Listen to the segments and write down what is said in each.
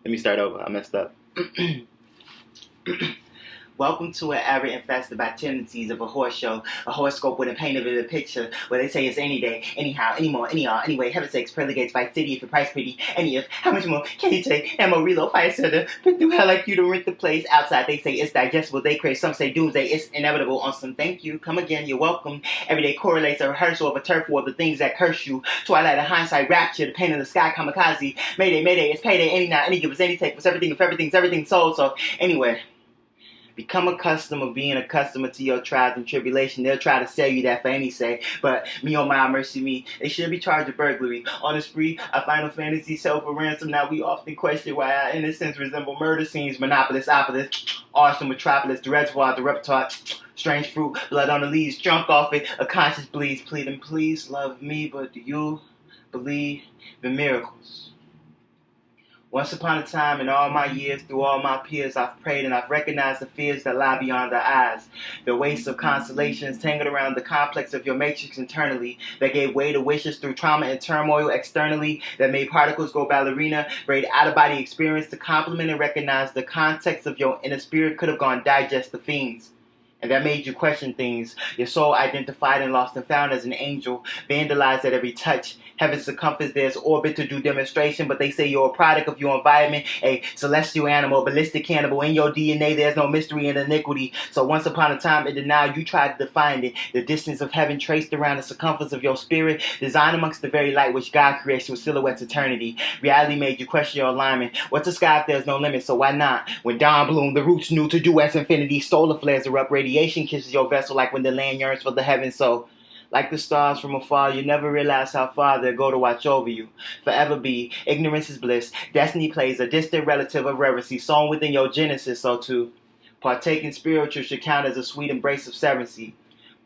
Let me start over. I messed up. Welcome to an era infested by tendencies of a horse show, a horoscope with a painted vivid picture where they say it's any day, anyhow, anymore, anyhow, anyway, heaven sakes, pearly gates, Vice City, if your price pretty, any if, how much more can you take? Ammo, reload, fire center, pick through hell like you to rent the place. Outside they say it's digestible, they crave, some say doomsday, it's inevitable. On some thank you, come again, you're welcome. Every day correlates a rehearsal of a turf war of the things that curse you. Twilight of hindsight, rapture, the pain in the sky, kamikaze, mayday, mayday, it's payday, any now, any give us any take, what's everything, if everything's everything sold, so anyway. Become accustomed of being accustomed to your trials and tribulation. They'll try to sell you that for any sake. But me, oh my, mercy me. They should be charged with burglary. On the spree, a Final Fantasy sell for ransom. Now we often question why our innocence resemble murder scenes. Monopolis, Opolis, Arsenal, Metropolis, the reservoir, the repertoire. Strange fruit, blood on the leaves, drunk off it. A conscience bleeds, pleading, please love me. But do you believe in miracles? Once upon a time, in all my years, through all my peers, I've prayed and I've recognized the fears that lie beyond our eyes. The wastes of constellations tangled around the complex of your matrix internally, that gave way to wishes through trauma and turmoil externally, that made particles go ballerina, braid out-of-body experience to complement and recognize the context of your inner spirit could have gone digest the fiends. And that made you question things. Your soul identified and lost and found as an angel, vandalized at every touch. Heaven's circumference, there's orbit to do demonstration, but they say you're a product of your environment, a celestial animal, ballistic cannibal. In your DNA, there's no mystery and iniquity. So once upon a time, in denial, you tried to define it. The distance of heaven traced around the circumference of your spirit, designed amongst the very light which God creates with silhouettes eternity. Reality made you question your alignment. What's the sky if there's no limit? So why not? When dawn bloomed, the roots knew to do as infinity. Solar flares erupt, radiation kisses your vessel like when the land yearns for the heavens. So like the stars from afar, you never realize how far they go to watch over you. Forever be, ignorance is bliss. Destiny plays a distant relative of reverence, sown within your genesis. So to partake in spiritual should count as a sweet embrace of severancy.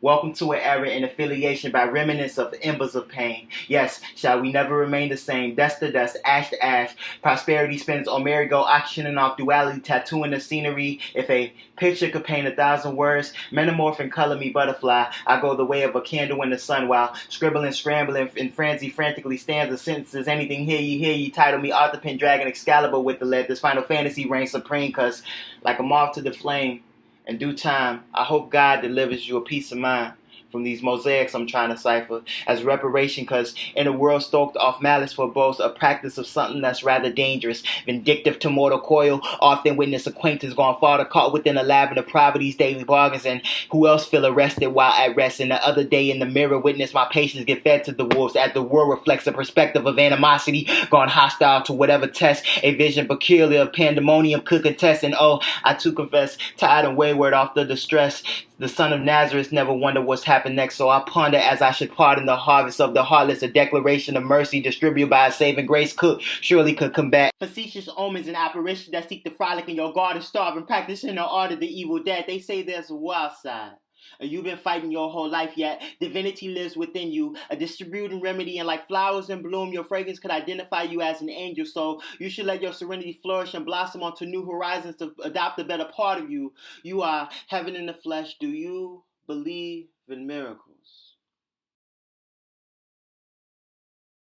Welcome to an era in affiliation by remnants of embers of pain. Yes, shall we never remain the same? Dust to dust, ash to ash. Prosperity spins on merry-go, auctioning off duality, tattooing the scenery. If a picture could paint 1,000 words, metamorph and color me butterfly. I go the way of a candle in the sun while scribbling, scrambling, in frenzy, frantically stands the sentences. Anything hear ye, title me Arthur Pendragon Excalibur with the lead. This Final Fantasy reigns supreme, cause like a moth to the flame, in due time, I hope God delivers you a peace of mind from these mosaics I'm trying to cipher as reparation, because in a world stoked off malice for both, a practice of something that's rather dangerous, vindictive to mortal coil, often witness acquaintance gone farther, caught within a labyrinth of poverty's daily bargains, and who else feel arrested while at rest. And the other day in the mirror, witness my patience get fed to the wolves as the world reflects a perspective of animosity, gone hostile to whatever test a vision peculiar of pandemonium could contest. And oh, I too confess, tired and wayward off the distress. The son of Nazareth never wondered what's happened next, so I ponder as I should pardon the harvest of the heartless. A declaration of mercy distributed by a saving grace surely could combat facetious omens and apparitions that seek to frolic in your garden, starving, practicing the art of the evil dead. They say there's a wild side. You've been fighting your whole life, yet divinity lives within you, a distributing remedy, and like flowers in bloom, your fragrance could identify you as an angel. So you should let your serenity flourish and blossom onto new horizons to adopt a better part of you. You are heaven in the flesh. Do you believe in miracles?